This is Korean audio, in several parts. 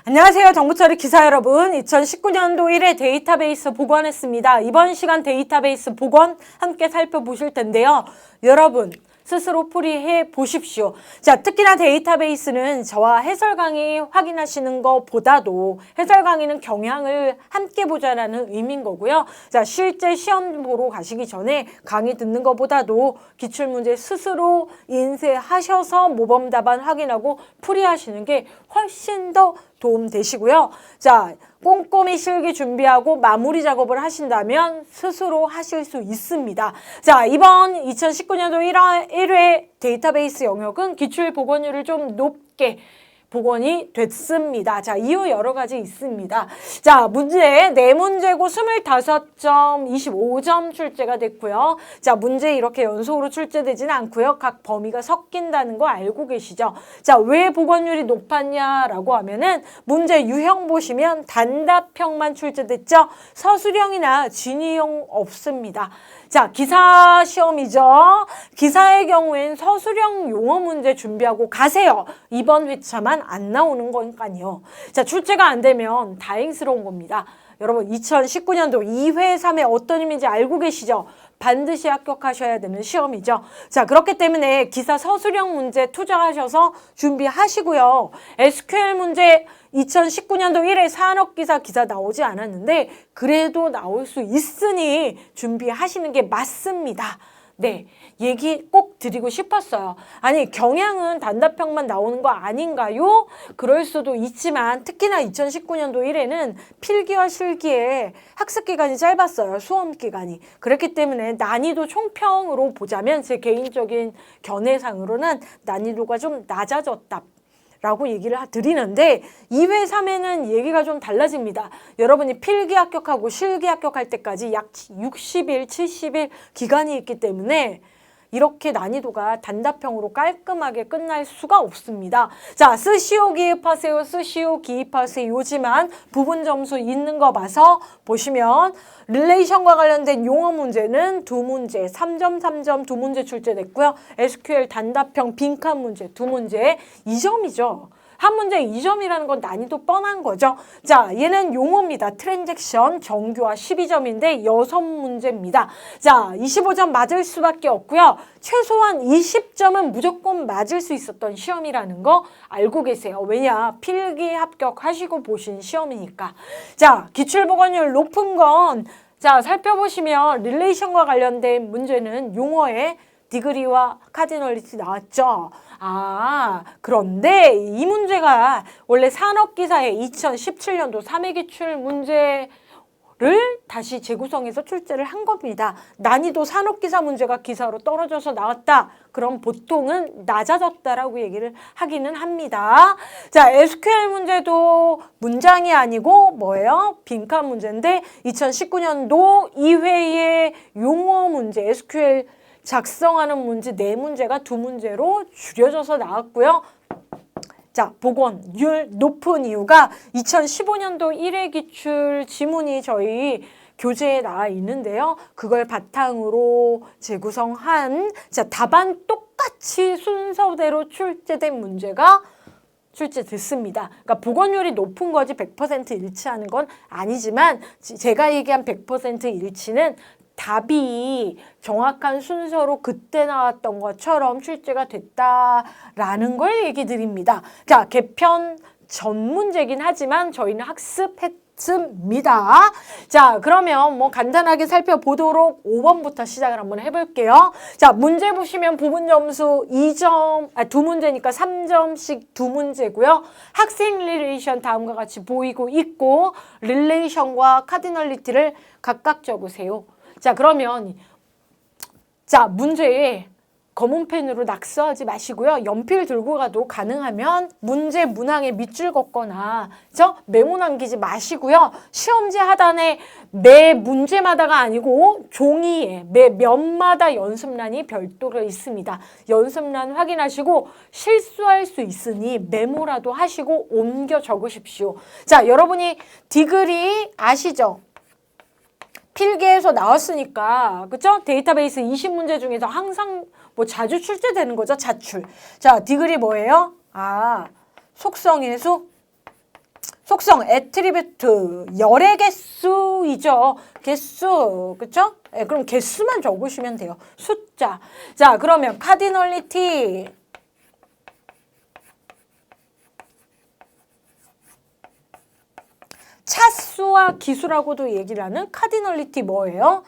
안녕하세요. 정보처리 기사 여러분. 2019년도 1회 데이터베이스 복원했습니다. 이번 시간 데이터베이스 복원 함께 살펴보실 텐데요. 여러분 스스로 풀이해 보십시오. 자, 특히나 데이터베이스는 저와 해설 강의 확인하시는 것보다도 해설 강의는 경향을 함께 보자라는 의미인 거고요. 자, 실제 시험 보러 가시기 전에 강의 듣는 것보다도 기출문제 스스로 인쇄하셔서 모범 답안 확인하고 풀이하시는 게 훨씬 더 도움 되시고요. 자, 꼼꼼히 실기 준비하고 마무리 작업을 하신다면 스스로 하실 수 있습니다. 자, 이번 2019년도 1회 데이터베이스 영역은 기출 복원율을 좀 높게 복원이 됐습니다. 자, 이유 여러 가지 있습니다. 자, 문제 4문제고 25점, 25점 출제가 됐고요. 자, 문제 이렇게 연속으로 출제되지는 않고요. 각 범위가 섞인다는 거 알고 계시죠? 자, 왜 복원율이 높았냐라고 하면은 문제 유형 보시면 단답형만 출제됐죠? 서술형이나 진위형 없습니다. 자, 기사 시험이죠. 기사의 경우엔 서술형 용어 문제 준비하고 가세요. 이번 회차만 안 나오는 거니까요. 자, 출제가 안 되면 다행스러운 겁니다. 여러분 2019년도 2회, 3회 어떤 의미인지 알고 계시죠? 반드시 합격하셔야 되는 시험이죠. 자, 그렇기 때문에 기사 서술형 문제 투자하셔서 준비하시고요. SQL 문제 2019년도 1회 산업기사 기사 나오지 않았는데 그래도 나올 수 있으니 준비하시는 게 맞습니다. 네, 얘기 꼭 드리고 싶었어요. 아니, 경향은 단답형만 나오는 거 아닌가요? 그럴 수도 있지만 특히나 2019년도 1회는 필기와 실기에 학습기간이 짧았어요. 수험기간이. 그렇기 때문에 난이도 총평으로 보자면 제 개인적인 견해상으로는 난이도가 좀 낮아졌다 라고 얘기를 드리는데 2회, 3회는 얘기가 좀 달라집니다. 여러분이 필기 합격하고 실기 합격할 때까지 약 60일, 70일 기간이 있기 때문에 이렇게 난이도가 단답형으로 깔끔하게 끝날 수가 없습니다. 자, 스시오 기입하세요. 스시오 기입하세요. 요지만 부분 점수 있는 거 봐서 보시면 릴레이션과 관련된 용어 문제는 2문제, 3점, 3점 2문제 출제됐고요. SQL 단답형 빈칸 문제 2문제 2점이죠. 한 문제 2점이라는 건 난이도 뻔한 거죠. 자, 얘는 용어입니다. 트랜잭션, 정규화 12점인데 6문제입니다. 자, 25점 맞을 수밖에 없고요. 최소한 20점은 무조건 맞을 수 있었던 시험이라는 거 알고 계세요. 왜냐? 필기 합격하시고 보신 시험이니까. 자, 기출복원율 높은 건 자, 살펴보시면 릴레이션과 관련된 문제는 용어에 디그리와 카디널리티 나왔죠. 아, 그런데 이 문제가 원래 산업기사의 2017년도 3회 기출 문제를 다시 재구성해서 출제를 한 겁니다. 난이도 산업기사 문제가 기사로 떨어져서 나왔다. 그럼 보통은 낮아졌다라고 얘기를 하기는 합니다. 자, SQL 문제도 문장이 아니고 뭐예요? 빈칸 문제인데 2019년도 2회의 용어 문제 SQL 작성하는 문제 4문제가 2문제로 줄여져서 나왔고요. 자, 복원율 높은 이유가 2015년도 1회 기출 지문이 저희 교재에 나와 있는데요. 그걸 바탕으로 재구성한 자, 답안 똑같이 순서대로 출제된 문제가 출제됐습니다. 그러니까 복원율이 높은 거지 100% 일치하는 건 아니지만 제가 얘기한 100% 일치는 답이 정확한 순서로 그때 나왔던 것처럼 출제가 됐다라는 걸 얘기 드립니다. 자, 개편 전 문제긴 하지만 저희는 학습했습니다. 자, 그러면 뭐 간단하게 살펴보도록 5번부터 시작을 한번 해볼게요. 자, 문제 보시면 부분 점수 2점, 2문제니까 3점씩 2문제고요. 학생 릴레이션 다음과 같이 보이고 있고 릴레이션과 카디널리티를 각각 적으세요. 자, 그러면 자, 문제에 검은 펜으로 낙서하지 마시고요. 연필 들고 가도 가능하면 문제 문항에 밑줄 긋거나 메모 남기지 마시고요. 시험지 하단에 매 문제마다가 아니고 종이에 매 면마다 연습란이 별도로 있습니다. 연습란 확인하시고 실수할 수 있으니 메모라도 하시고 옮겨 적으십시오. 자, 여러분이 디그리 아시죠? 필기에서 나왔으니까, 그쵸? 데이터베이스 20문제 중에서 항상 뭐 자주 출제되는 거죠, 자출. 자, 디그리 뭐예요? 아, 속성의 수, 속성 attribute 열의 개수이죠. 개수 그쵸? 네, 그럼 개수만 적으시면 돼요. 숫자. 자 그러면 cardinality 차수와 기수라고도 얘기를 하는 cardinality 뭐예요?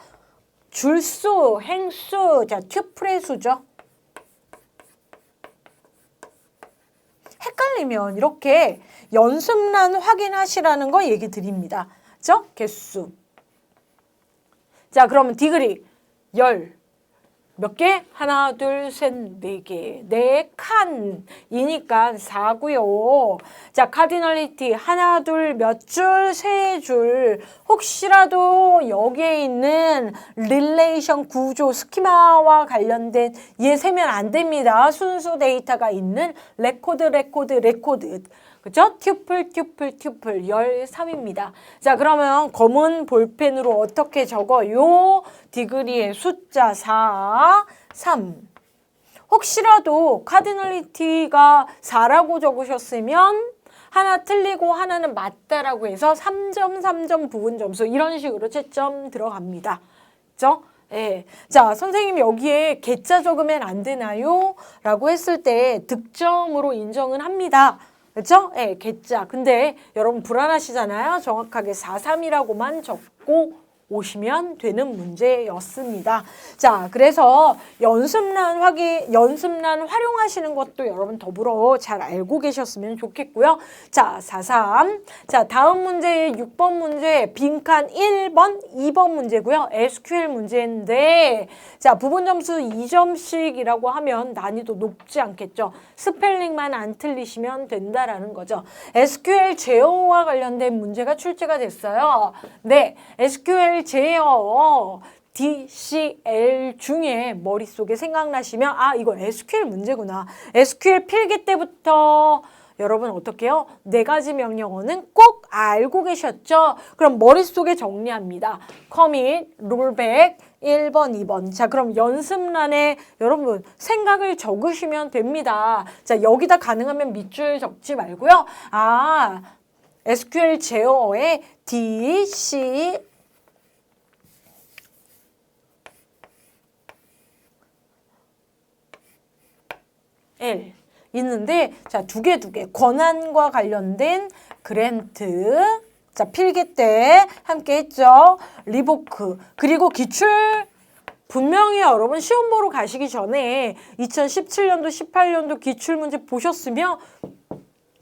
줄수, 행수, 자 튜플의 수죠. 헷갈리면 이렇게 연습란 확인하시라는 거 얘기 드립니다. 그죠? 개수. 자, 그러면 디그리 열 몇 개? 하나, 둘, 셋, 네 개. 네 칸이니까 4고요. 자, 카디널리티 하나, 둘, 몇 줄, 세 줄. 혹시라도 여기에 있는 릴레이션 구조, 스키마와 관련된 얘 세면 안 됩니다. 순수 데이터가 있는 레코드. 그죠? 튜플 13입니다. 자, 그러면 검은 볼펜으로 어떻게 적어요? 디그리의 숫자 4, 3. 혹시라도 카디널리티가 4라고 적으셨으면 하나 틀리고 하나는 맞다라고 해서 3점, 3점 부분 점수 이런 식으로 채점 들어갑니다. 그죠? 예. 자, 선생님 여기에 개자 적으면 안 되나요? 라고 했을 때 득점으로 인정은 합니다. 그렇죠? 예, 개자. 근데 여러분 불안하시잖아요. 정확하게 43이라고만 적고 오시면 되는 문제였습니다. 자, 그래서 연습란 활용하시는 것도 여러분 더불어 잘 알고 계셨으면 좋겠고요. 자, 43. 자, 다음 문제 6번 문제 빈칸 1번, 2번 문제고요. SQL 문제인데 자, 부분 점수 2점씩이라고 하면 난이도 높지 않겠죠. 스펠링만 안 틀리시면 된다라는 거죠. SQL 제어와 관련된 문제가 출제가 됐어요. 네, SQL 제어 DCL 중에 머릿속에 생각나시면 아 이거 SQL 문제구나. SQL 필기 때부터 여러분 어떻게 해요? 4가지 명령어는 꼭 알고 계셨죠? 그럼 머릿속에 정리합니다. commit, rollback, 1번, 2번. 자, 그럼 연습란에 여러분 생각을 적으시면 됩니다. 자, 여기다 가능하면 밑줄 적지 말고요. 아, SQL 제어의 DC L 있는데 자, 두 개 권한과 관련된 그랜트 자, 필기 때 함께 했죠. 리보크 그리고 기출 분명히 여러분 시험 보러 가시기 전에 2017년도 18년도 기출문제 보셨으면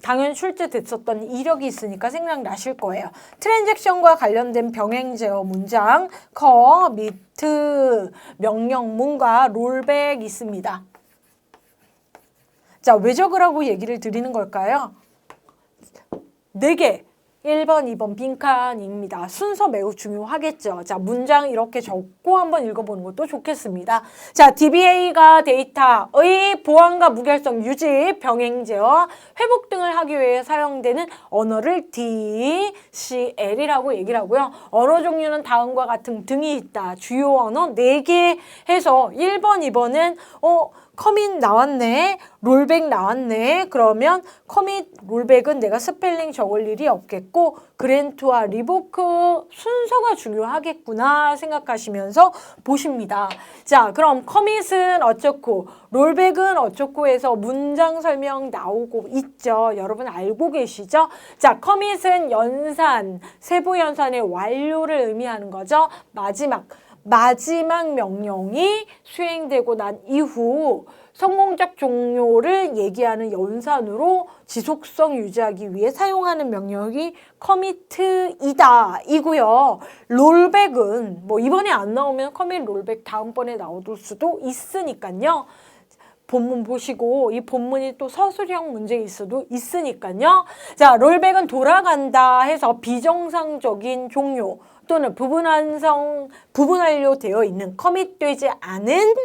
당연히 출제됐었던 이력이 있으니까 생각나실 거예요. 트랜잭션과 관련된 병행 제어 문장 커미트 명령문과 롤백 있습니다. 자, 왜 적으라고 얘기를 드리는 걸까요? 4개. 1번, 2번 빈칸입니다. 순서 매우 중요하겠죠. 자, 문장 이렇게 적고 한번 읽어보는 것도 좋겠습니다. 자, DBA가 데이터의 보안과 무결성 유지, 병행 제어, 회복 등을 하기 위해 사용되는 언어를 DCL이라고 얘기를 하고요. 언어 종류는 다음과 같은 등이 있다. 주요 언어 4개 해서 1번, 2번은 커밋 나왔네. 롤백 나왔네. 그러면 커밋, 롤백은 내가 스펠링 적을 일이 없겠고 그랜트와 리보크 순서가 중요하겠구나 생각하시면서 보십니다. 자, 그럼 커밋은 어쩌고 롤백은 어쩌고 해서 문장 설명 나오고 있죠. 여러분 알고 계시죠? 자, 커밋은 연산, 세부 연산의 완료를 의미하는 거죠. 마지막 명령이 수행되고 난 이후 성공적 종료를 얘기하는 연산으로 지속성 유지하기 위해 사용하는 명령이 커미트이다 이고요. 롤백은 뭐 이번에 안 나오면 커밋 롤백 다음번에 나올 수도 있으니까요. 본문 보시고 이 본문이 또 서술형 문제일 수도 있으니까요. 자, 롤백은 돌아간다 해서 비정상적인 종료, 또는 부분 완료되어 있는 커밋되지 않은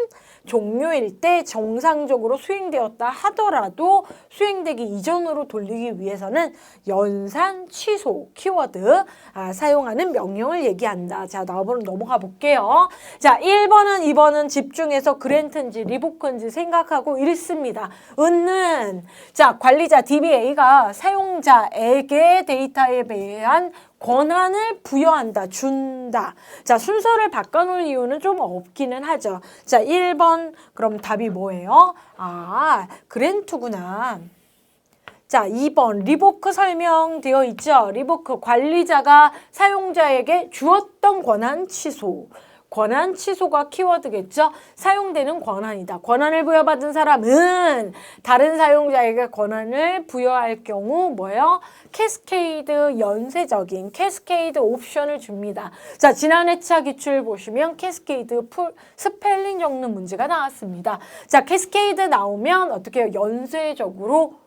종료일 때 정상적으로 수행되었다 하더라도 수행되기 이전으로 돌리기 위해서는 연산 취소 키워드 사용하는 명령을 얘기한다. 자, 넘어가 볼게요. 자, 1번은 2번은 집중해서 그랜트인지 리보크인지 생각하고 읽습니다. 은는 자, 관리자 DBA가 사용자에게 데이터에 대한 권한을 부여한다, 준다. 자, 순서를 바꿔놓을 이유는 좀 없기는 하죠. 자, 1번 그럼 답이 뭐예요? 그랜트구나. 자, 2번 리보크 설명되어 있죠. 리보크 관리자가 사용자에게 주었던 권한 취소. 권한 취소가 키워드겠죠. 사용되는 권한이다. 권한을 부여받은 사람은 다른 사용자에게 권한을 부여할 경우 뭐예요? 캐스케이드 연쇄적인 캐스케이드 옵션을 줍니다. 자, 지난 회차 기출 보시면 캐스케이드 스펠링 적는 문제가 나왔습니다. 자, 캐스케이드 나오면 어떻게 해요? 연쇄적으로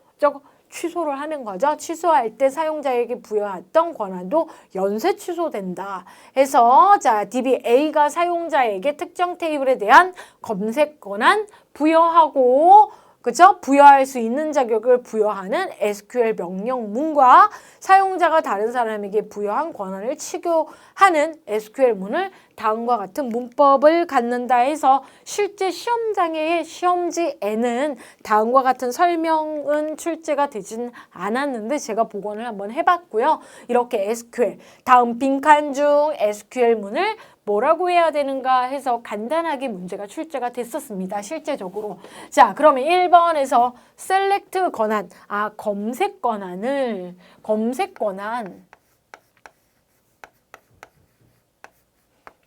취소를 하는 거죠. 취소할 때 사용자에게 부여했던 권한도 연쇄 취소된다. 해서 자, DBA가 사용자에게 특정 테이블에 대한 검색 권한 부여하고 그죠? 부여할 수 있는 자격을 부여하는 SQL 명령문과 사용자가 다른 사람에게 부여한 권한을 취소하는 SQL문을 다음과 같은 문법을 갖는다 해서 실제 시험장의 시험지에는 다음과 같은 설명은 출제가 되진 않았는데 제가 복원을 한번 해봤고요. 이렇게 SQL, 다음 빈칸 중 SQL문을 뭐라고 해야 되는가 해서 간단하게 문제가 출제가 됐었습니다. 실제적으로. 자, 그러면 1번에서 셀렉트 권한, 검색 권한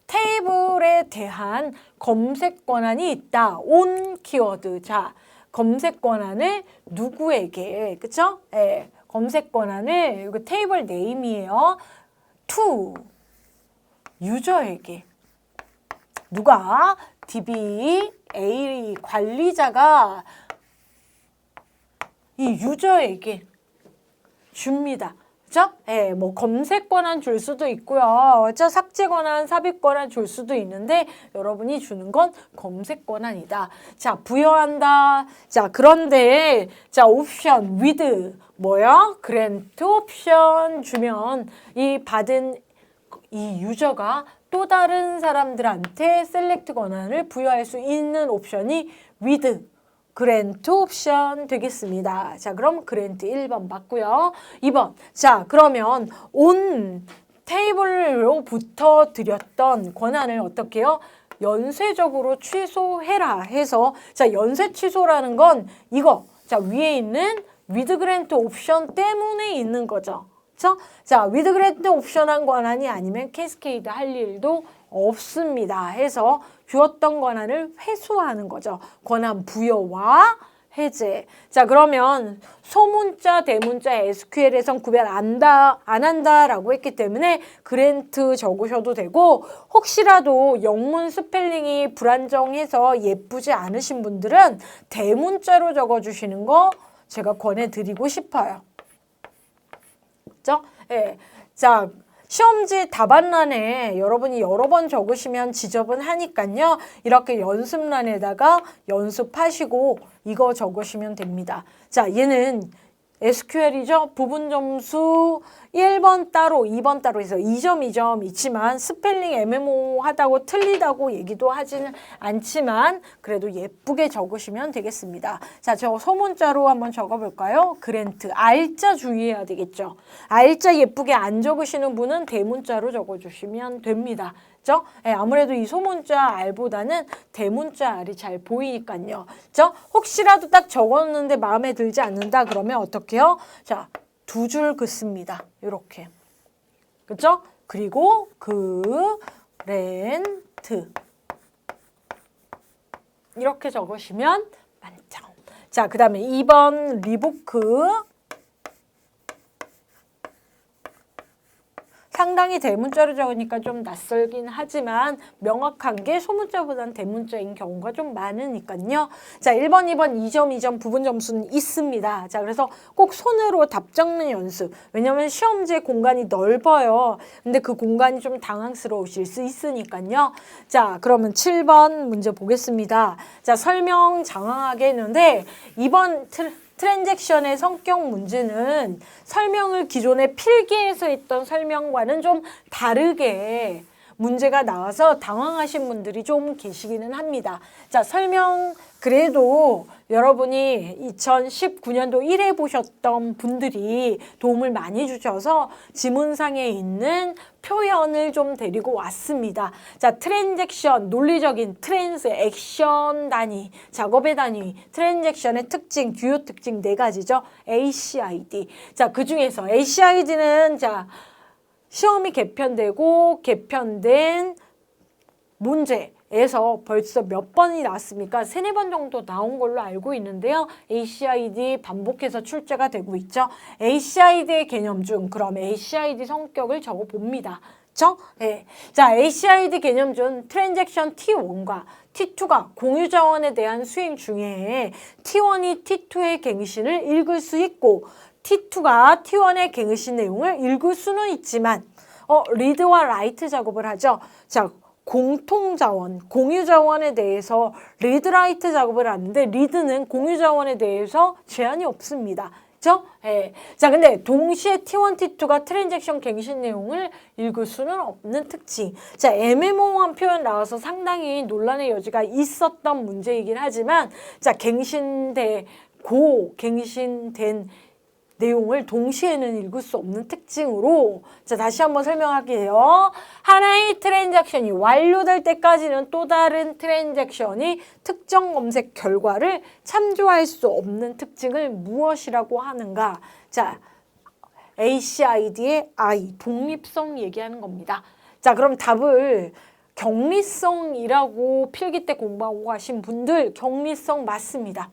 테이블에 대한 검색 권한이 있다. 온 키워드. 자, 검색 권한을 누구에게, 그쵸? 예, 검색 권한을, 이거 테이블 네임이에요. to 유저에게. 누가? DBA 관리자가 이 유저에게 줍니다. 그죠? 예, 뭐 검색 권한 줄 수도 있고요. 그죠? 삭제 권한, 삽입 권한 줄 수도 있는데 여러분이 주는 건 검색 권한이다. 자, 부여한다. 자, 그런데 자, 옵션 with 뭐야? 그랜트 옵션 주면 이 받은 이 유저가 또 다른 사람들한테 셀렉트 권한을 부여할 수 있는 옵션이 with 그랜트 옵션 되겠습니다. 자, 그럼 그랜트 1번 맞고요. 2번. 자, 그러면 온 테이블로부터 드렸던 권한을 어떻게 해요? 연쇄적으로 취소해라 해서 자, 연쇄 취소라는 건 이거. 자, 위에 있는 with 그랜트 옵션 때문에 있는 거죠. 그렇죠? 자, with 그랜트 옵션한 권한이 아니면 캐스케이드 할 일도 없습니다. 해서 주었던 권한을 회수하는 거죠. 권한 부여와 해제. 자, 그러면 소문자, 대문자, SQL에선 구별 안 한다라고 했기 때문에 그랜트 적으셔도 되고 혹시라도 영문 스펠링이 불안정해서 예쁘지 않으신 분들은 대문자로 적어주시는 거 제가 권해드리고 싶어요. 그죠? 예. 자, 시험지 답안란에 여러분이 여러 번 적으시면 지저분 하니까요. 이렇게 연습란에다가 연습하시고 이거 적으시면 됩니다. 자, 얘는 SQL이죠. 부분 점수 1번 따로 2번 따로 해서 2점 2점 있지만 스펠링 애매모호하다고 틀리다고 얘기도 하지는 않지만 그래도 예쁘게 적으시면 되겠습니다. 자, 저 소문자로 한번 적어볼까요? 그랜트. R자 주의해야 되겠죠. R자 예쁘게 안 적으시는 분은 대문자로 적어주시면 됩니다. 그죠? 네, 아무래도 이 소문자 R보다는 대문자 R이 잘 보이니까요. 그죠? 혹시라도 딱 적었는데 마음에 들지 않는다 그러면 어떻게 해요? 자, 2줄 긋습니다. 이렇게. 그죠? 그리고 그랜트. 이렇게 적으시면 만점. 자, 그 다음에 2번 리보크. 상당히 대문자로 적으니까 좀 낯설긴 하지만 명확한 게 소문자보다는 대문자인 경우가 좀 많으니까요. 자, 1번, 2번 2점, 2점 부분 점수는 있습니다. 자, 그래서 꼭 손으로 답 적는 연습. 왜냐면 시험지의 공간이 넓어요. 근데 그 공간이 좀 당황스러우실 수 있으니까요. 자, 그러면 7번 문제 보겠습니다. 자, 설명 장황하게 했는데 이번 트랜잭션의 성격 문제는 설명을 기존의 필기에서 했던 설명과는 좀 다르게 문제가 나와서 당황하신 분들이 좀 계시기는 합니다. 자, 설명 그래도 여러분이 2019년도 1회 보셨던 분들이 도움을 많이 주셔서 지문상에 있는 표현을 좀 데리고 왔습니다. 자, 트랜잭션, 논리적인 트랜스, 액션 단위, 작업의 단위, 트랜잭션의 특징, 주요 특징 4가지죠. ACID. 자, 그 중에서 ACID는 자, 시험이 개편되고 개편된 문제에서 벌써 몇 번이 나왔습니까? 3, 4번 정도 나온 걸로 알고 있는데요. ACID 반복해서 출제가 되고 있죠. ACID의 개념 중 그럼 ACID 성격을 적어봅니다. 그렇죠? 네. 자, ACID 개념 중 트랜잭션 T1과 T2가 공유 자원에 대한 수행 중에 T1이 T2의 갱신을 읽을 수 있고 T2가 T1의 갱신 내용을 읽을 수는 있지만 리드와 라이트 작업을 하죠. 자, 공통 자원, 공유 자원에 대해서 리드 라이트 작업을 하는데 리드는 공유 자원에 대해서 제한이 없습니다. 그렇죠? 예. 자, 근데 동시에 T1, T2가 트랜잭션 갱신 내용을 읽을 수는 없는 특징. 자, 애매모호한 표현 나와서 상당히 논란의 여지가 있었던 문제이긴 하지만 자, 갱신된 내용을 동시에는 읽을 수 없는 특징으로 자, 다시 한번 설명할게요. 하나의 트랜잭션이 완료될 때까지는 또 다른 트랜잭션이 특정 검색 결과를 참조할 수 없는 특징을 무엇이라고 하는가? 자, ACID의 I, 독립성 얘기하는 겁니다. 자, 그럼 답을 격리성이라고 필기 때 공부하고 가신 분들 격리성 맞습니다.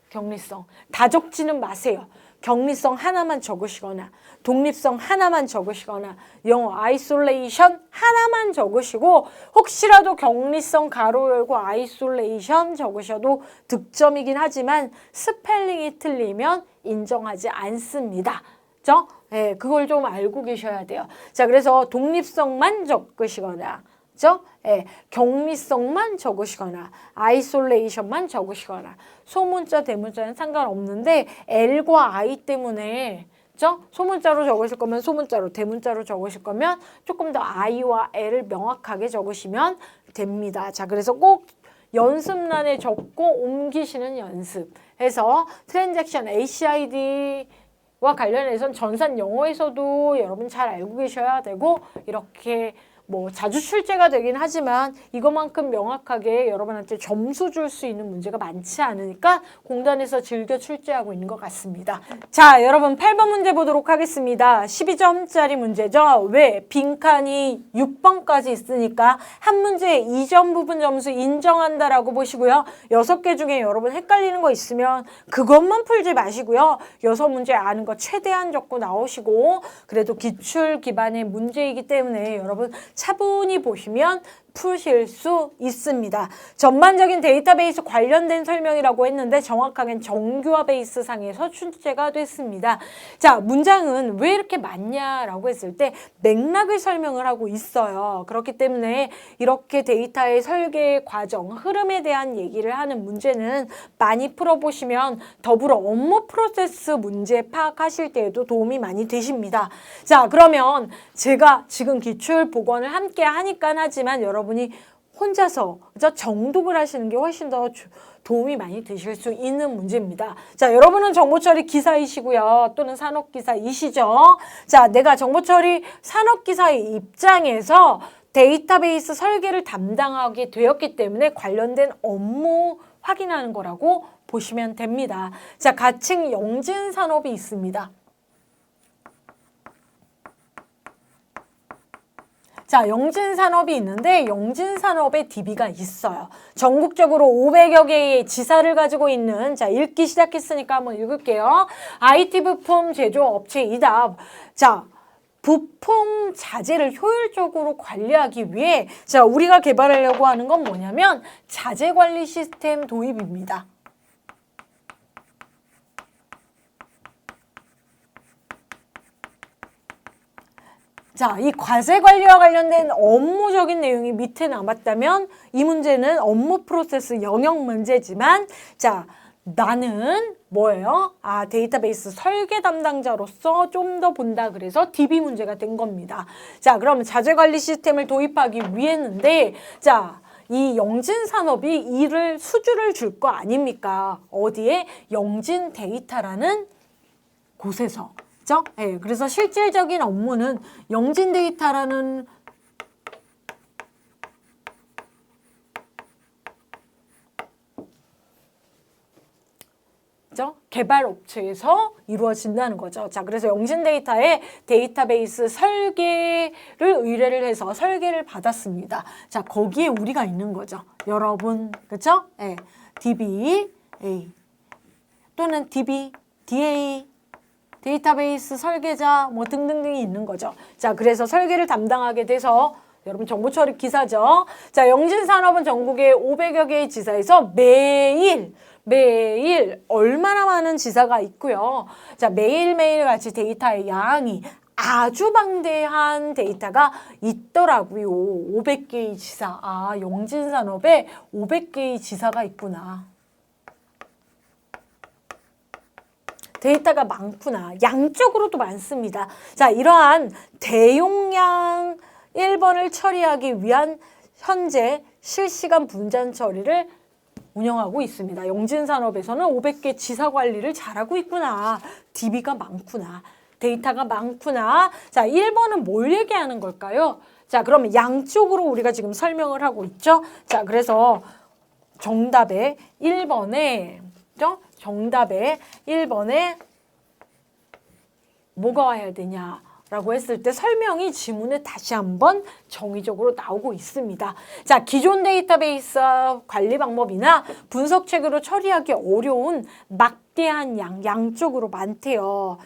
격리성. 다 적지는 마세요. 격리성 하나만 적으시거나 독립성 하나만 적으시거나 영어 아이솔레이션 하나만 적으시고 혹시라도 격리성 가로 열고 아이솔레이션 적으셔도 득점이긴 하지만 스펠링이 틀리면 인정하지 않습니다. 그죠? 네, 그걸 좀 알고 계셔야 돼요. 자, 그래서 독립성만 적으시거나 그죠? 예, 격리성만 적으시거나 아이솔레이션만 적으시거나 소문자 대문자는 상관없는데 L과 I 때문에 그죠? 소문자로 적으실 거면 소문자로 대문자로 적으실 거면 조금 더 I와 L을 명확하게 적으시면 됩니다. 자, 그래서 꼭 연습란에 적고 옮기시는 연습 해서 트랜잭션 ACID와 관련해서는 전산 영어에서도 여러분 잘 알고 계셔야 되고 이렇게 뭐 자주 출제가 되긴 하지만 이것만큼 명확하게 여러분한테 점수 줄 수 있는 문제가 많지 않으니까 공단에서 즐겨 출제하고 있는 것 같습니다. 자, 여러분 8번 문제 보도록 하겠습니다. 12점짜리 문제죠. 왜? 빈칸이 6번까지 있으니까 한 문제에 2점 부분 점수 인정한다라고 보시고요. 6개 중에 여러분 헷갈리는 거 있으면 그것만 풀지 마시고요. 6문제 아는 거 최대한 적고 나오시고 그래도 기출 기반의 문제이기 때문에 여러분 차분히 보시면 푸실 수 있습니다. 전반적인 데이터베이스 관련된 설명이라고 했는데 정확하게는 정규화 베이스 상에서 출제가 됐습니다. 자, 문장은 왜 이렇게 많냐라고 했을 때 맥락을 설명을 하고 있어요. 그렇기 때문에 이렇게 데이터의 설계 과정, 흐름에 대한 얘기를 하는 문제는 많이 풀어보시면 더불어 업무 프로세스 문제 파악하실 때에도 도움이 많이 되십니다. 자, 그러면 제가 지금 기출 복원을 함께 하니까 하지만 여러분이 혼자서 정독을 하시는 게 훨씬 더 도움이 많이 되실 수 있는 문제입니다. 자, 여러분은 정보처리 기사이시고요. 또는 산업기사이시죠. 자, 내가 정보처리 산업기사의 입장에서 데이터베이스 설계를 담당하게 되었기 때문에 관련된 업무 확인하는 거라고 보시면 됩니다. 자, 가칭 영진산업이 있습니다. 자, 영진산업이 있는데 영진산업에 DB가 있어요. 전국적으로 500여 개의 지사를 가지고 있는 자, 읽기 시작했으니까 한번 읽을게요. IT 부품 제조업체이다. 자, 부품 자재를 효율적으로 관리하기 위해 자, 우리가 개발하려고 하는 건 뭐냐면 자재 관리 시스템 도입입니다. 자, 이 과세 관리와 관련된 업무적인 내용이 밑에 남았다면 이 문제는 업무 프로세스 영역 문제지만 자, 나는 뭐예요? 데이터베이스 설계 담당자로서 좀 더 본다 그래서 DB 문제가 된 겁니다. 자, 그럼 자재 관리 시스템을 도입하기 위했는데 자, 이 영진 산업이 이를 수주를 줄 거 아닙니까? 어디에? 영진 데이터라는 곳에서. 그죠? 네, 그래서 실질적인 업무는 영진 데이터라는 개발 업체에서 이루어진다는 거죠. 자, 그래서 영진 데이터의 데이터베이스 설계를 의뢰를 해서 설계를 받았습니다. 자, 거기에 우리가 있는 거죠. 여러분, 그렇죠? 네, DB, A 또는 DB, DA 데이터베이스 설계자 뭐 등등등이 있는 거죠. 자, 그래서 설계를 담당하게 돼서 여러분 정보 처리 기사죠. 자, 영진산업은 전국에 500여 개의 지사에서 매일 얼마나 많은 지사가 있고요. 자, 매일매일 같이 데이터의 양이 아주 방대한 데이터가 있더라고요. 500개의 지사. 영진산업에 500개의 지사가 있구나. 데이터가 많구나. 양쪽으로도 많습니다. 자, 이러한 대용량 1번을 처리하기 위한 현재 실시간 분산 처리를 운영하고 있습니다. 영진산업에서는 500개 지사 관리를 잘하고 있구나. DB가 많구나. 데이터가 많구나. 자, 1번은 뭘 얘기하는 걸까요? 자, 그러면 양쪽으로 우리가 지금 설명을 하고 있죠. 자, 그래서 정답에 1번에 정답에 1번에 뭐가 와야 되냐라고 했을 때 설명이 지문에 다시 한번 정의적으로 나오고 있습니다. 자, 기존 데이터베이스 관리 방법이나 분석책으로 처리하기 어려운 막대한 양쪽으로 많대요.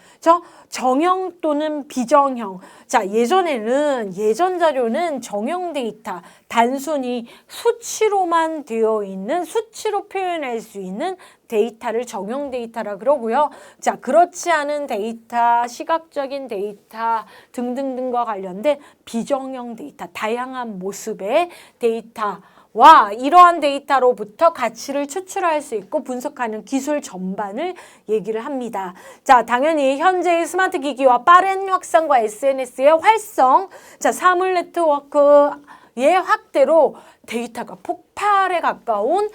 정형 또는 비정형. 자, 예전 자료는 정형 데이터, 단순히 수치로만 되어 있는, 수치로 표현할 수 있는 데이터를 정형 데이터라 그러고요. 자, 그렇지 않은 데이터, 시각적인 데이터 등등등과 관련된 비정형 데이터, 다양한 모습의 데이터와 이러한 데이터로부터 가치를 추출할 수 있고 분석하는 기술 전반을 얘기를 합니다. 자, 당연히 현재의 스마트 기기와 빠른 확산과 SNS의 활성, 자, 사물 네트워크의 확대로 데이터가 폭발에 가까운,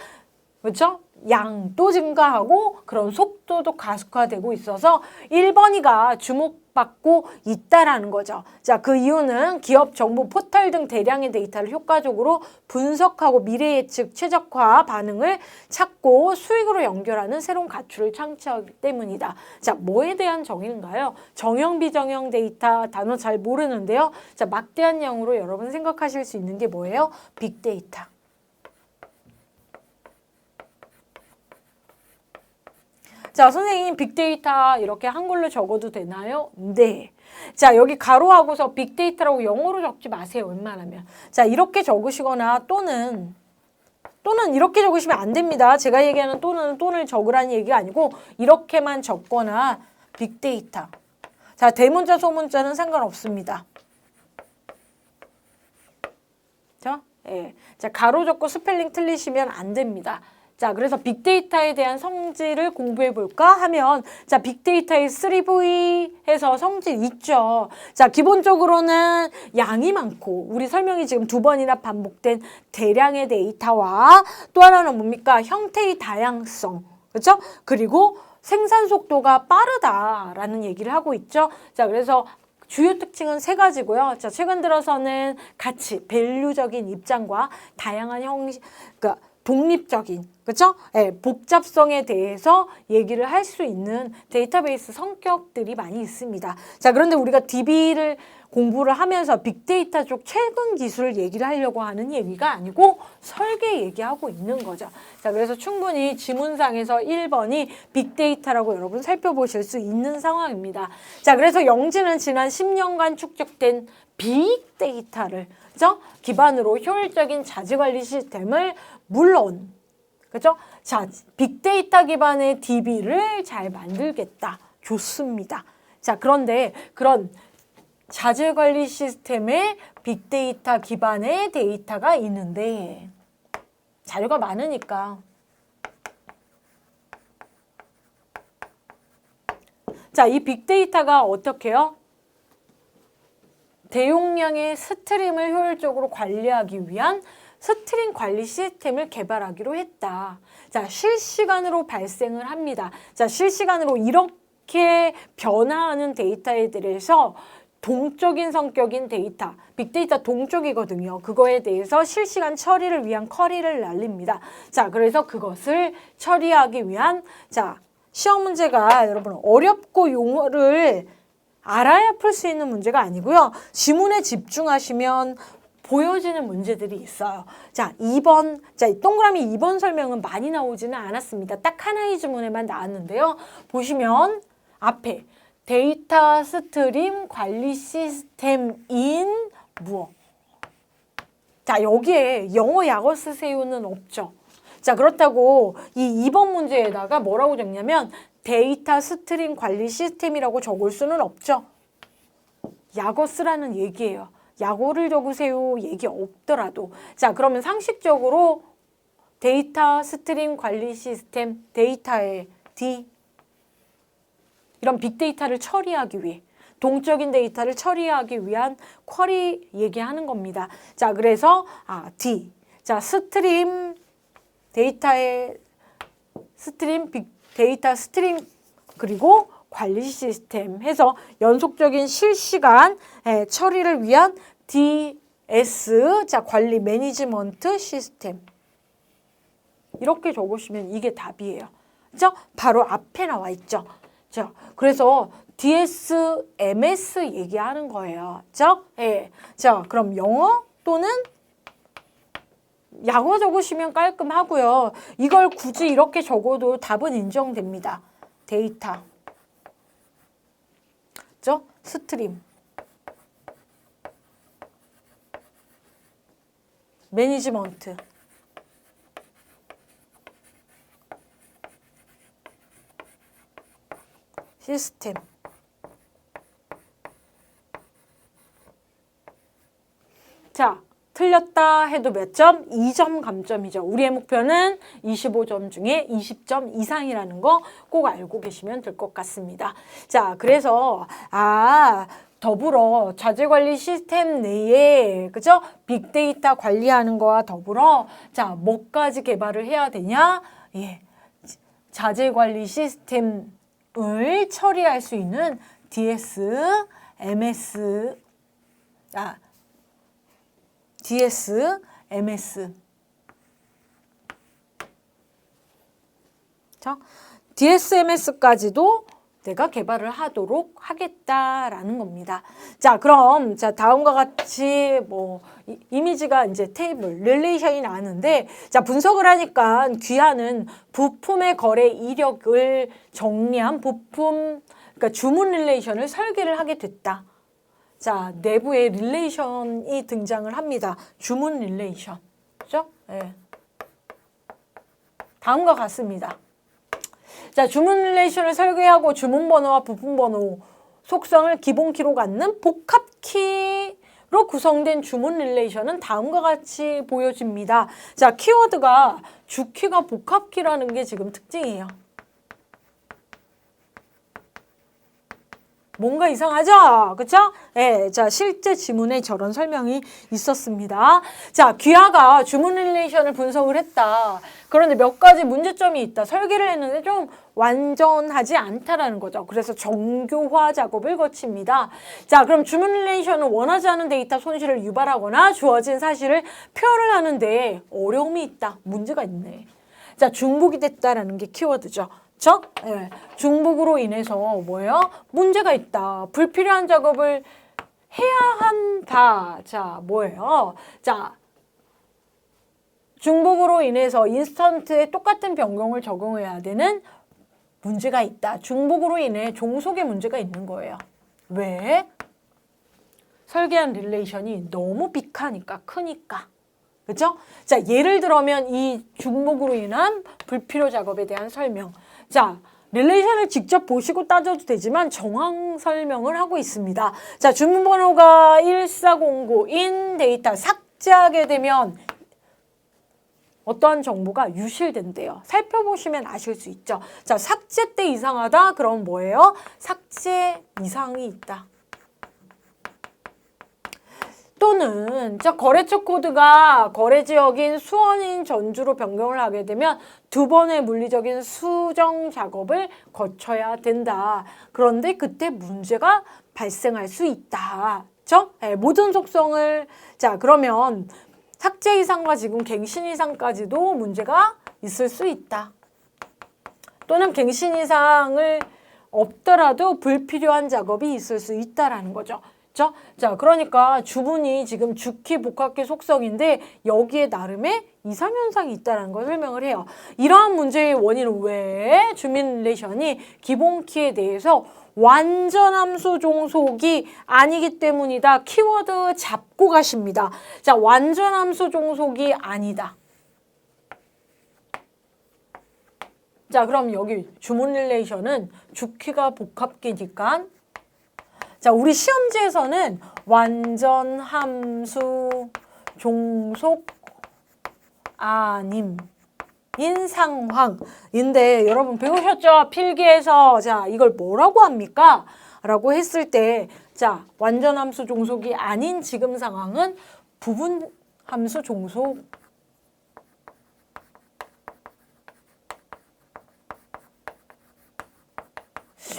그렇죠? 양도 증가하고 그런 속도도 가속화되고 있어서 1번이가 주목받고 있다라는 거죠. 자, 그 이유는 기업 정보 포털 등 대량의 데이터를 효과적으로 분석하고 미래 예측 최적화 반응을 찾고 수익으로 연결하는 새로운 가치를 창출하기 때문이다. 자, 뭐에 대한 정의인가요? 정형, 비정형 데이터 단어 잘 모르는데요. 자, 막대한 양으로 여러분 생각하실 수 있는 게 뭐예요? 빅데이터. 자, 선생님 빅데이터 이렇게 한글로 적어도 되나요? 네. 자, 여기 가로하고서 빅데이터라고 영어로 적지 마세요. 웬만하면. 자, 이렇게 적으시거나 또는 이렇게 적으시면 안 됩니다. 제가 얘기하는 또는 적으라는 얘기가 아니고 이렇게만 적거나 빅데이터. 자, 대문자 소문자는 상관없습니다. 예. 자, 가로 적고 스펠링 틀리시면 안 됩니다. 자, 그래서 빅데이터에 대한 성질을 공부해 볼까 하면 자, 빅데이터의 3V 해서 성질 있죠. 자, 기본적으로는 양이 많고 우리 설명이 지금 2번이나 반복된 대량의 데이터와 또 하나는 뭡니까? 형태의 다양성. 그렇죠? 그리고 생산 속도가 빠르다라는 얘기를 하고 있죠. 자, 그래서 주요 특징은 3가지고요. 자, 최근 들어서는 가치, 밸류적인 입장과 다양한 형식, 그러니까 독립적인, 그죠? 예, 복잡성에 대해서 얘기를 할 수 있는 데이터베이스 성격들이 많이 있습니다. 자, 그런데 우리가 DB를 공부를 하면서 빅데이터 쪽 최근 기술을 얘기를 하려고 하는 얘기가 아니고 설계 얘기하고 있는 거죠. 자, 그래서 충분히 지문상에서 1번이 빅데이터라고 여러분 살펴보실 수 있는 상황입니다. 자, 그래서 영지는 지난 10년간 축적된 빅데이터를, 그죠? 기반으로 효율적인 자지관리 시스템을 물론, 그죠? 자, 빅데이터 기반의 DB를 잘 만들겠다. 좋습니다. 자, 그런데 그런 자질관리 시스템에 빅데이터 기반의 데이터가 있는데 자료가 많으니까. 자, 이 빅데이터가 어떻게 해요? 대용량의 스트림을 효율적으로 관리하기 위한 스트림 관리 시스템을 개발하기로 했다. 자, 실시간으로 발생을 합니다. 자, 실시간으로 이렇게 변화하는 데이터에 대해서 동적인 성격인 데이터, 빅데이터 동적이거든요. 그거에 대해서 실시간 처리를 위한 쿼리를 날립니다. 자, 그래서 그것을 처리하기 위한, 자, 시험 문제가 여러분 어렵고 용어를 알아야 풀 수 있는 문제가 아니고요. 지문에 집중하시면 보여지는 문제들이 있어요. 자, 2번, 자, 동그라미 2번 설명은 많이 나오지는 않았습니다. 딱 하나의 지문에만 나왔는데요. 보시면 앞에 데이터 스트림 관리 시스템인 무엇? 자, 여기에 영어 약어 쓰세요는 없죠. 자, 그렇다고 이 2번 문제에다가 뭐라고 적냐면 데이터 스트림 관리 시스템이라고 적을 수는 없죠. 약어 쓰라는 얘기예요. 약어를 적으세요 얘기 없더라도. 자, 그러면 상식적으로 데이터 스트림 관리 시스템, 데이터의 D, 이런 빅데이터를 처리하기 위해, 동적인 데이터를 처리하기 위한 쿼리 얘기하는 겁니다. 자, 그래서 D. 자, 스트림 데이터의 스트림 빅데이터 스트림 그리고 관리 시스템 해서 연속적인 실시간 처리를 위한 DS, 자, 관리 매니지먼트 시스템. 이렇게 적으시면 이게 답이에요. 그죠? 바로 앞에 나와 있죠. 자, 그래서 DS, MS 얘기하는 거예요. 그죠? 예. 자, 그럼 영어 또는 약어 적으시면 깔끔하고요. 이걸 굳이 이렇게 적어도 답은 인정됩니다. 데이터. 그죠? 스트림. 매니지먼트. 시스템. 자, 틀렸다 해도 몇 점? 2점 감점이죠. 우리의 목표는 25점 중에 20점 이상이라는 거 꼭 알고 계시면 될 것 같습니다. 자, 그래서 더불어 자재관리 시스템 내에, 그죠? 빅데이터 관리하는 거와 더불어 자, 뭐까지 개발을 해야 되냐? 예. 자재관리 시스템을 처리할 수 있는 DS, MS, DS, MS. 자, DSMS까지도 내가 개발을 하도록 하겠다라는 겁니다. 자, 그럼 자, 다음과 같이 뭐 이미지가 이제 테이블, 릴레이션이 나왔는데, 자, 분석을 하니까 귀하는 부품의 거래 이력을 정리한 부품, 그러니까 주문 릴레이션을 설계를 하게 됐다. 자, 내부에 릴레이션이 등장을 합니다. 주문 릴레이션. 그죠? 예. 다음과 같습니다. 자, 주문 릴레이션을 설계하고 주문 번호와 부품 번호, 속성을 기본 키로 갖는 복합 키로 구성된 주문 릴레이션은 다음과 같이 보여집니다. 자, 키워드가 주키가 복합 키라는 게 지금 특징이에요. 뭔가 이상하죠? 그쵸? 예, 자, 실제 지문에 저런 설명이 있었습니다. 자, 귀하가 주문 릴레이션을 분석을 했다. 그런데 몇 가지 문제점이 있다. 설계를 했는데 좀 완전하지 않다라는 거죠. 그래서 정교화 작업을 거칩니다. 자, 그럼 주문 릴레이션은 원하지 않은 데이터 손실을 유발하거나 주어진 사실을 표현을 하는데 어려움이 있다. 문제가 있네. 자, 중복이 됐다라는 게 키워드죠. 그쵸? 예. 중복으로 인해서 뭐예요? 문제가 있다. 불필요한 작업을 해야 한다. 자, 뭐예요? 자, 중복으로 인해서 인스턴트에 똑같은 변경을 적용해야 되는 문제가 있다. 중복으로 인해 종속에 문제가 있는 거예요. 왜? 설계한 릴레이션이 너무 빅하니까, 크니까. 그죠? 자, 예를 들면 이 중복으로 인한 불필요 작업에 대한 설명. 자, 릴레이션을 직접 보시고 따져도 되지만 정황 설명을 하고 있습니다. 자, 주문번호가 1409인 데이터 삭제하게 되면 어떠한 정보가 유실된대요. 살펴보시면 아실 수 있죠. 자, 삭제 때 이상하다? 그럼 뭐예요? 삭제 이상이 있다. 또는 거래처 코드가 거래 지역인 수원인 전주로 변경을 하게 되면 두 번의 물리적인 수정 작업을 거쳐야 된다. 그런데 그때 문제가 발생할 수 있다. 그렇죠? 네, 모든 속성을 자, 그러면 삭제 이상과 지금 갱신 이상까지도 문제가 있을 수 있다. 또는 갱신 이상을 없더라도 불필요한 작업이 있을 수 있다라는 거죠. 자, 그러니까 주문이 지금 주키 복합계 속성인데 여기에 나름의 이상현상이 있다는 걸 설명을 해요. 이러한 문제의 원인은 왜 주민 릴레이션이 기본키에 대해서 완전함수 종속이 아니기 때문이다. 키워드 잡고 가십니다. 자, 완전함수 종속이 아니다. 자, 그럼 여기 주문 릴레이션은 주키가 복합계니까 자, 우리 시험지에서는 완전 함수 종속 아님 인 상황인데 여러분 배우셨죠? 필기에서 자, 이걸 뭐라고 합니까? 라고 했을 때 자, 완전 함수 종속이 아닌 지금 상황은 부분 함수 종속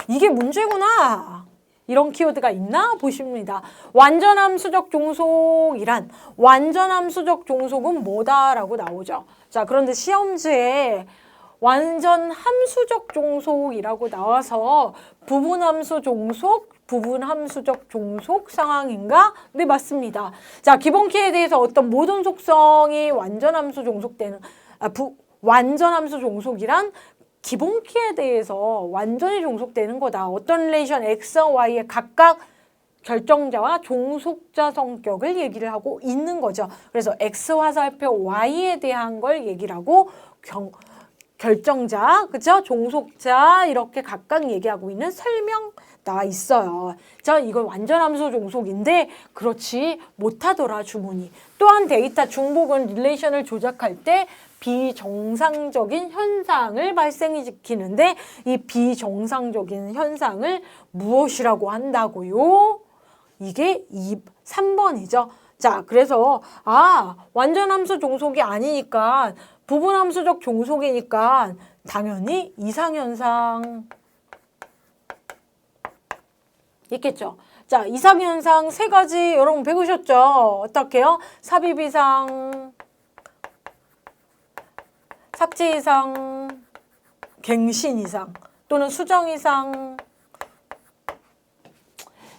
이게 문제구나. 이런 키워드가 있나 보십니다. 완전함수적 종속이란 완전함수적 종속은 뭐다라고 나오죠. 자, 그런데 시험지에 완전함수적 종속이라고 나와서 부분함수 종속, 부분함수적 종속 상황인가? 네, 맞습니다. 자, 기본키에 대해서 어떤 모든 속성이 완전함수 종속되는 완전함수 종속이란 기본키에 대해서 완전히 종속되는 거다. 어떤 릴레이션 X와 Y의 각각 결정자와 종속자 성격을 얘기를 하고 있는 거죠. 그래서 X 화살표 Y에 대한 걸 얘기를 하고 결정자, 그죠? 종속자 이렇게 각각 얘기하고 있는 설명 나와 있어요. 자, 이걸 완전함수 종속인데 그렇지 못하더라 주문이. 또한 데이터 중복은 릴레이션을 조작할 때 비정상적인 현상을 발생시키는데 이 비정상적인 현상을 무엇이라고 한다고요? 이게 3번이죠. 자, 그래서 완전함수 종속이 아니니까 부분함수적 종속이니까 당연히 이상현상 있겠죠. 자, 이상현상 세 가지 여러분 배우셨죠? 어떻게요? 삽입 이상, 삭제 이상, 갱신 이상 또는 수정 이상.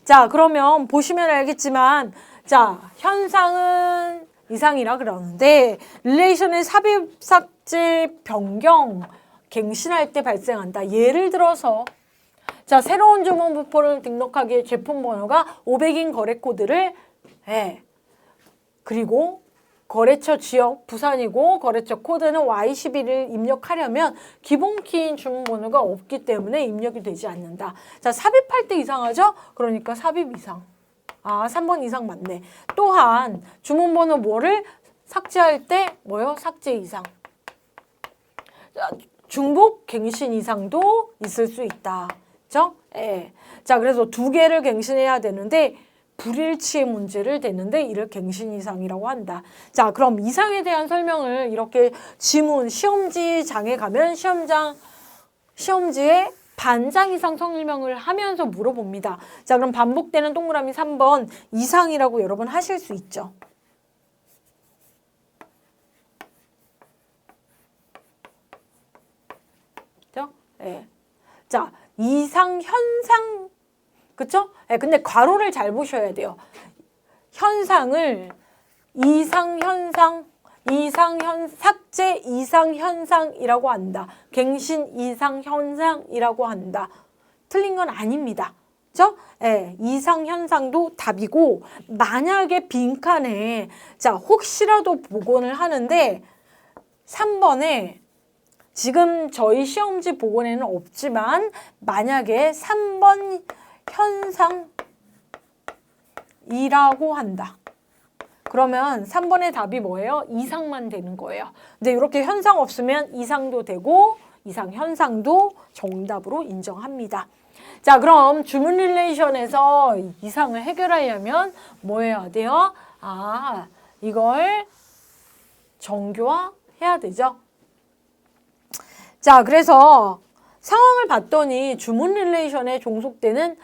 자, 그러면 보시면 알겠지만 자, 현상은 이상이라 그러는데 릴레이션의 삽입, 삭제, 변경, 갱신할 때 발생한다. 예를 들어서 자, 새로운 주문 부포를 등록하기에 제품 번호가 500인 거래 코드를 그리고 거래처 지역 부산이고 거래처 코드는 Y11을 입력하려면 기본 키인 주문 번호가 없기 때문에 입력이 되지 않는다. 자, 삽입할 때 이상하죠? 그러니까 삽입 이상. 3번 이상 맞네. 또한 주문 번호 뭐를 삭제할 때 뭐요? 삭제 이상. 자, 중복 갱신 이상도 있을 수 있다. 그죠? 예. 자, 그래서 두 개를 갱신해야 되는데 불일치의 문제를 댔는데 이를 갱신 이상이라고 한다. 자, 그럼 이상에 대한 설명을 이렇게 지문, 시험지장에 가면 시험지에 반장 이상 설명을 하면서 물어봅니다. 자, 그럼 반복되는 동그라미 3번 이상이라고 여러분 하실 수 있죠. 그죠? 예. 자, 이상 현상, 그쵸? 예, 근데 괄호를 잘 보셔야 돼요. 현상을 이상현상, 삭제 이상현상이라고 한다. 갱신 이상현상이라고 한다. 틀린 건 아닙니다. 그죠? 예, 이상현상도 답이고, 만약에 빈칸에, 자, 혹시라도 복원을 하는데, 3번에 지금 저희 시험지 복원에는 없지만, 만약에 3번 현상이라고 한다. 그러면 3번의 답이 뭐예요? 이상만 되는 거예요. 근데 이렇게 현상 없으면 이상도 되고 이상 현상도 정답으로 인정합니다. 자, 그럼 주문 릴레이션에서 이상을 해결하려면 뭐 해야 돼요? 아, 이걸 정교화해야 되죠. 자, 그래서 상황을 봤더니 주문 릴레이션에 종속되는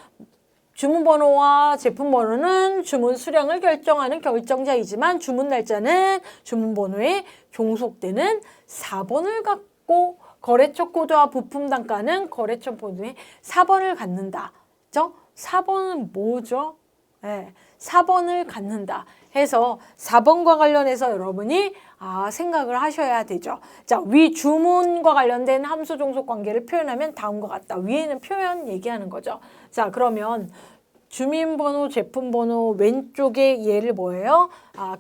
주문 번호와 제품 번호는 주문 수량을 결정하는 결정자이지만 주문 날짜는 주문 번호에 종속되는 4번을 갖고 거래처 코드와 부품 단가는 거래처 번호에 4번을 갖는다. 그죠? 4번은 뭐죠? 네, 4번을 갖는다. 해서 4번과 관련해서 여러분이 생각을 하셔야 되죠. 자, 위 주문과 관련된 함수 종속 관계를 표현하면 다음과 같다. 위에는 표현 얘기하는 거죠. 자, 그러면 주민번호, 제품번호 왼쪽에 얘를 뭐예요?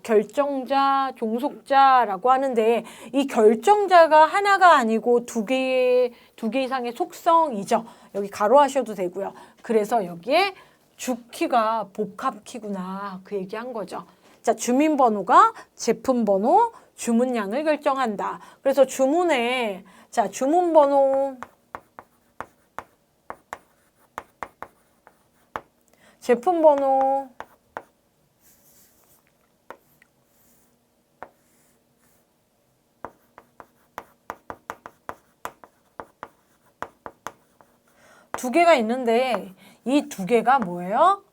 결정자, 종속자라고 하는데 이 결정자가 하나가 아니고 두 개 이상의 속성이죠. 여기 가로하셔도 되고요. 그래서 여기에 주키가 복합키구나 그 얘기한 거죠. 자, 주민번호가 제품번호, 주문량을 결정한다. 그래서 주문에 자, 주문번호, 제품번호, 두 개가 있는데 이 두 개가 뭐예요?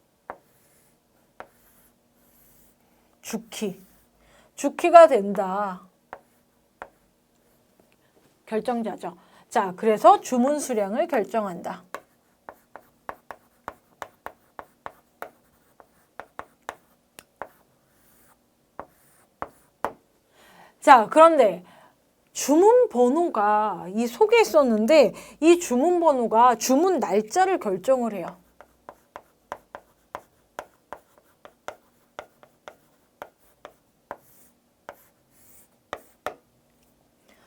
주키가 된다. 결정자죠. 자, 그래서 주문 수량을 결정한다. 자, 그런데 주문 번호가 이 속에 있었는데 이 주문 번호가 주문 날짜를 결정을 해요.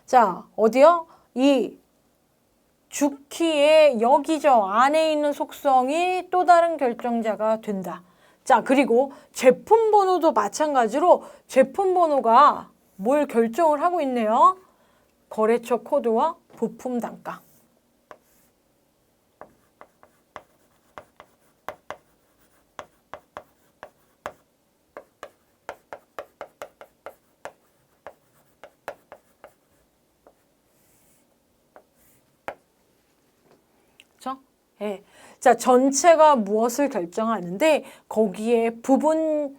자, 어디요? 이 주키의 여기죠. 안에 있는 속성이 또 다른 결정자가 된다. 자, 그리고 제품 번호도 마찬가지로 제품 번호가 뭘 결정을 하고 있네요. 거래처 코드와 부품 단가. 그렇죠? 예. 자, 전체가 무엇을 결정하는데 거기에 부분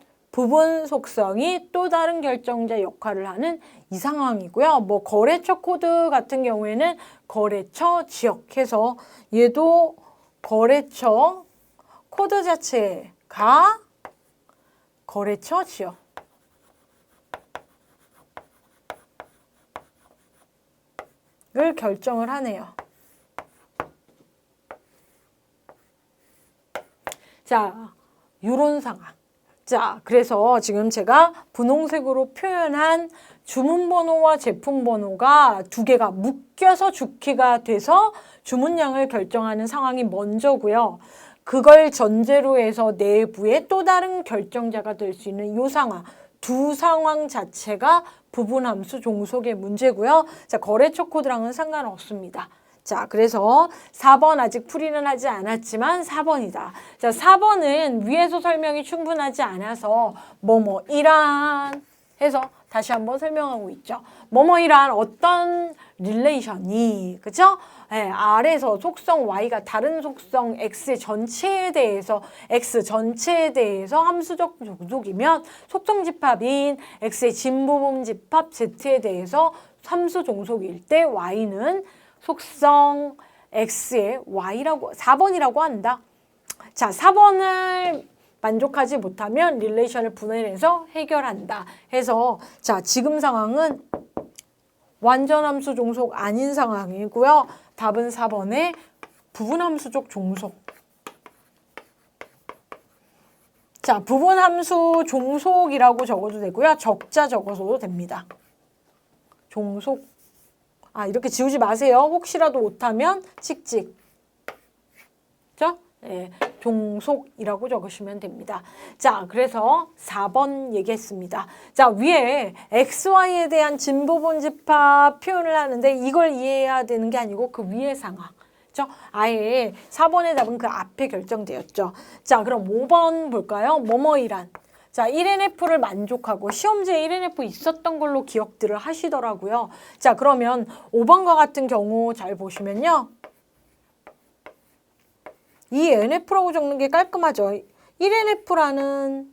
속성이 또 다른 결정자 역할을 하는 이 상황이고요. 뭐 거래처 코드 같은 경우에는 거래처 지역해서 얘도 거래처 코드 자체가 거래처 지역을 결정을 하네요. 자, 요런 상황. 자, 그래서 지금 제가 분홍색으로 표현한 주문번호와 제품번호가 두 개가 묶여서 주키가 돼서 주문량을 결정하는 상황이 먼저고요. 그걸 전제로 해서 내부에 또 다른 결정자가 될 수 있는 이 상황. 두 상황 자체가 부분함수 종속의 문제고요. 자, 거래처 코드랑은 상관없습니다. 자, 그래서 4번 아직 풀이는 하지 않았지만 4번이다. 자, 4번은 위에서 설명이 충분하지 않아서 뭐뭐이란 해서 다시 한번 설명하고 있죠. 뭐뭐이란 어떤 릴레이션이, 그죠? 네, R에서 속성 Y가 다른 속성 X의 전체에 대해서, X 전체에 대해서 함수적 종속이면 속성 집합인 X의 진부분 집합 Z에 대해서 함수 종속일 때 Y는 속성 X의 Y라고, 4번이라고 한다. 자, 4번을 만족하지 못하면 릴레이션을 분해해서 해결한다. 해서 자, 지금 상황은 완전함수 종속 아닌 상황이고요. 답은 4번의 부분함수적 종속. 자, 부분함수 종속이라고 적어도 되고요. 적자 적어서도 됩니다. 종속. 아, 이렇게 지우지 마세요. 혹시라도 못하면 찍찍. 그죠? 네, 종속이라고 적으시면 됩니다. 자, 그래서 4번 얘기했습니다. 자, 위에 XY에 대한 진부분 집합 표현을 하는데 이걸 이해해야 되는 게 아니고 그 위의 상황. 그죠? 아예 4번의 답은 그 앞에 결정되었죠. 자, 그럼 5번 볼까요? 뭐뭐이란. 자, 1NF를 만족하고 시험지에 1NF 있었던 걸로 기억들을 하시더라고요. 자, 그러면 5번과 같은 경우 잘 보시면요. 이 NF라고 적는 게 깔끔하죠. 1NF라는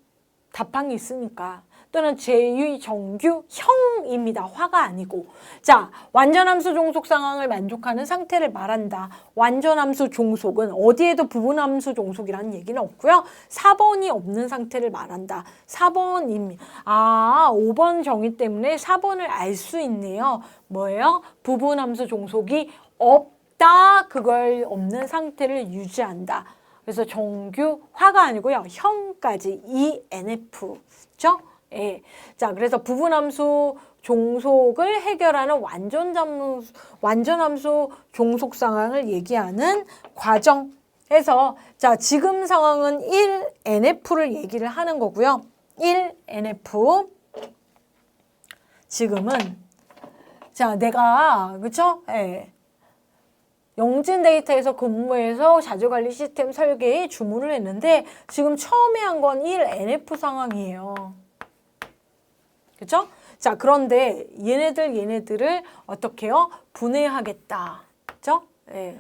답항이 있으니까. 또는 제2 정규형입니다. 화가 아니고. 자, 완전함수 종속 상황을 만족하는 상태를 말한다. 완전함수 종속은 어디에도 부분함수 종속이라는 얘기는 없고요. 4번이 없는 상태를 말한다. 4번입니다. 아, 5번 정의 때문에 4번을 알 수 있네요. 뭐예요? 부분함수 종속이 없다. 그걸 없는 상태를 유지한다. 그래서 정규화가 아니고요. 형까지 ENF죠. 예. 자, 그래서 부분함수 종속을 해결하는 완전함수 종속 상황을 얘기하는 과정에서 자, 지금 상황은 1NF를 얘기를 하는 거고요. 1NF 지금은 자, 내가 그쵸? 예. 영진 데이터에서 근무해서 자주관리 시스템 설계에 주문을 했는데 지금 처음에 한 건 1NF 상황이에요. 그죠? 자, 그런데 얘네들을 어떻게 해요? 분해하겠다. 그죠? 예.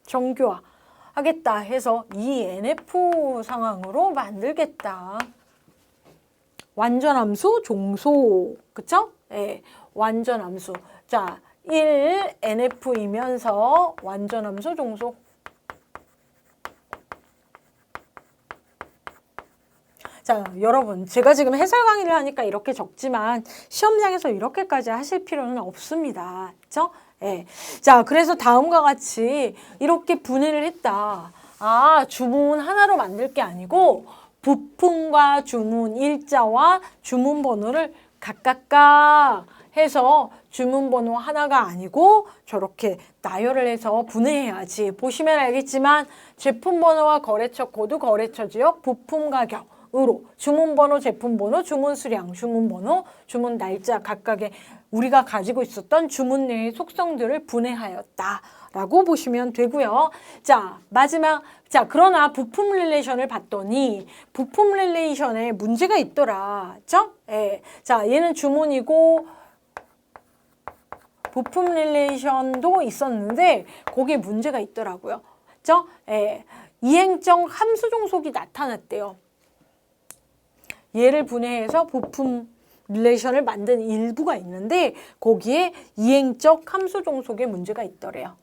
정교화 하겠다 해서 ENF 상황으로 만들겠다. 완전함수 종속. 그쵸? 예. 완전함수. 자, 1NF이면서 완전함수 종속. 자, 여러분, 제가 지금 해설 강의를 하니까 이렇게 적지만 시험장에서 이렇게까지 하실 필요는 없습니다. 그렇죠? 예. 자, 그래서 다음과 같이 이렇게 분해를 했다. 아, 주문 하나로 만들 게 아니고 부품과 주문 일자와 주문 번호를 각각 해서 주문 번호 하나가 아니고 저렇게 나열을 해서 분해해야지. 보시면 알겠지만 제품 번호와 거래처 코드, 거래처 지역, 부품 가격으로 주문 번호, 제품 번호, 주문 수량, 주문 번호, 주문 날짜 각각의 우리가 가지고 있었던 주문 내의 속성들을 분해하였다라고 보시면 되고요. 자, 마지막. 자, 그러나 부품 릴레이션을 봤더니 부품 릴레이션에 문제가 있더라. 그죠? 예. 자, 얘는 주문이고 부품 릴레이션도 있었는데 거기에 문제가 있더라고요. 그죠? 예. 이행적 함수 종속이 나타났대요. 얘를 분해해서 부품 릴레이션을 만든 일부가 있는데 거기에 이행적 함수 종속에 문제가 있더래요.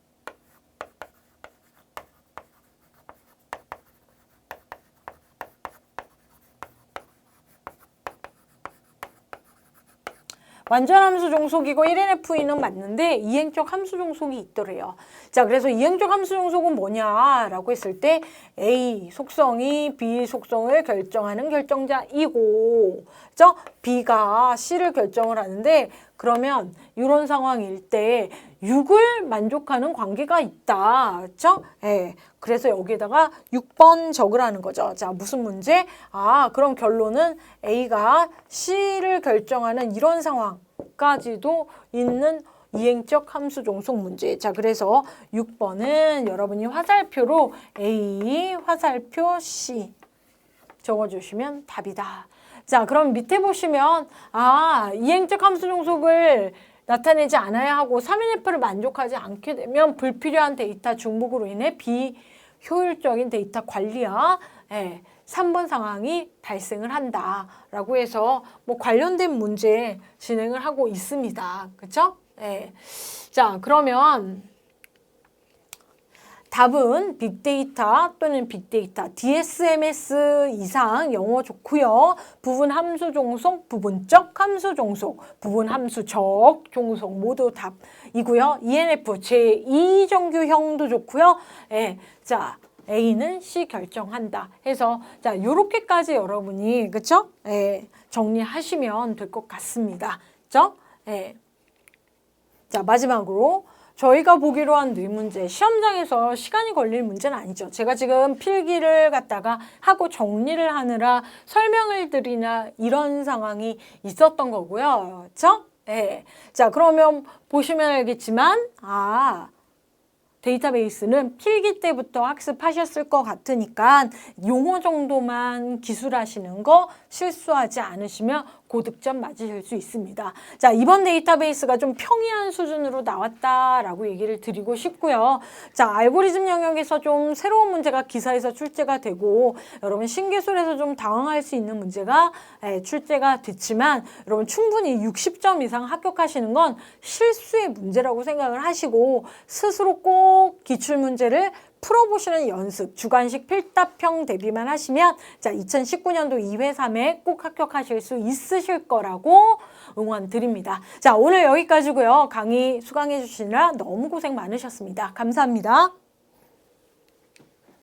완전함수 종속이고 1NF는 맞는데 이행적 함수 종속이 있더래요. 자, 그래서 이행적 함수 종속은 뭐냐라고 했을 때 A 속성이 B 속성을 결정하는 결정자이고, 그죠? B가 C를 결정을 하는데 그러면 이런 상황일 때 6을 만족하는 관계가 있다. 그죠? 예. 그래서 여기에다가 6번 적으라는 거죠. 자, 무슨 문제? 그럼 결론은 A가 C를 결정하는 이런 상황까지도 있는 이행적 함수 종속 문제. 자, 그래서 6번은 여러분이 화살표로 A, 화살표 C 적어주시면 답이다. 자, 그럼 밑에 보시면 이행적 함수 종속을 나타내지 않아야 하고 3NF를 만족하지 않게 되면 불필요한 데이터 중복으로 인해 비효율적인 데이터 관리와 3번 상황이 발생을 한다라고 해서 뭐 관련된 문제 진행을 하고 있습니다. 그렇죠? 자, 그러면 답은 빅데이터 또는 빅데이터, DSMS 이상 영어 좋고요. 부분 함수 종속, 부분적 함수 종속, 부분 함수적 종속 모두 답이고요. ENF 제2정규형도 좋고요. 자, A는 C 결정한다 해서 자, 요렇게까지 여러분이 그쵸? 정리하시면 될 것 같습니다. 그쵸? 자, 마지막으로 저희가 보기로 한 뇌문제, 시험장에서 시간이 걸릴 문제는 아니죠. 제가 지금 필기를 갖다가 하고 정리를 하느라 설명을 드리나 이런 상황이 있었던 거고요. 그렇죠? 자, 그러면 보시면 알겠지만 데이터베이스는 필기 때부터 학습하셨을 것 같으니까 용어 정도만 기술하시는 거 실수하지 않으시면 고득점 맞으실 수 있습니다. 자, 이번 데이터베이스가 좀 평이한 수준으로 나왔다라고 얘기를 드리고 싶고요. 자, 알고리즘 영역에서 좀 새로운 문제가 기사에서 출제가 되고 여러분 신기술에서 좀 당황할 수 있는 문제가 출제가 됐지만 여러분 충분히 60점 이상 합격하시는 건 실수의 문제라고 생각을 하시고 스스로 꼭 기출문제를 풀어보시는 연습, 주관식 필답형 대비만 하시면 자 2019년도 2회, 3회 꼭 합격하실 수 있으실 거라고 응원 드립니다. 자, 오늘 여기까지고요. 강의 수강해 주시느라 너무 고생 많으셨습니다. 감사합니다.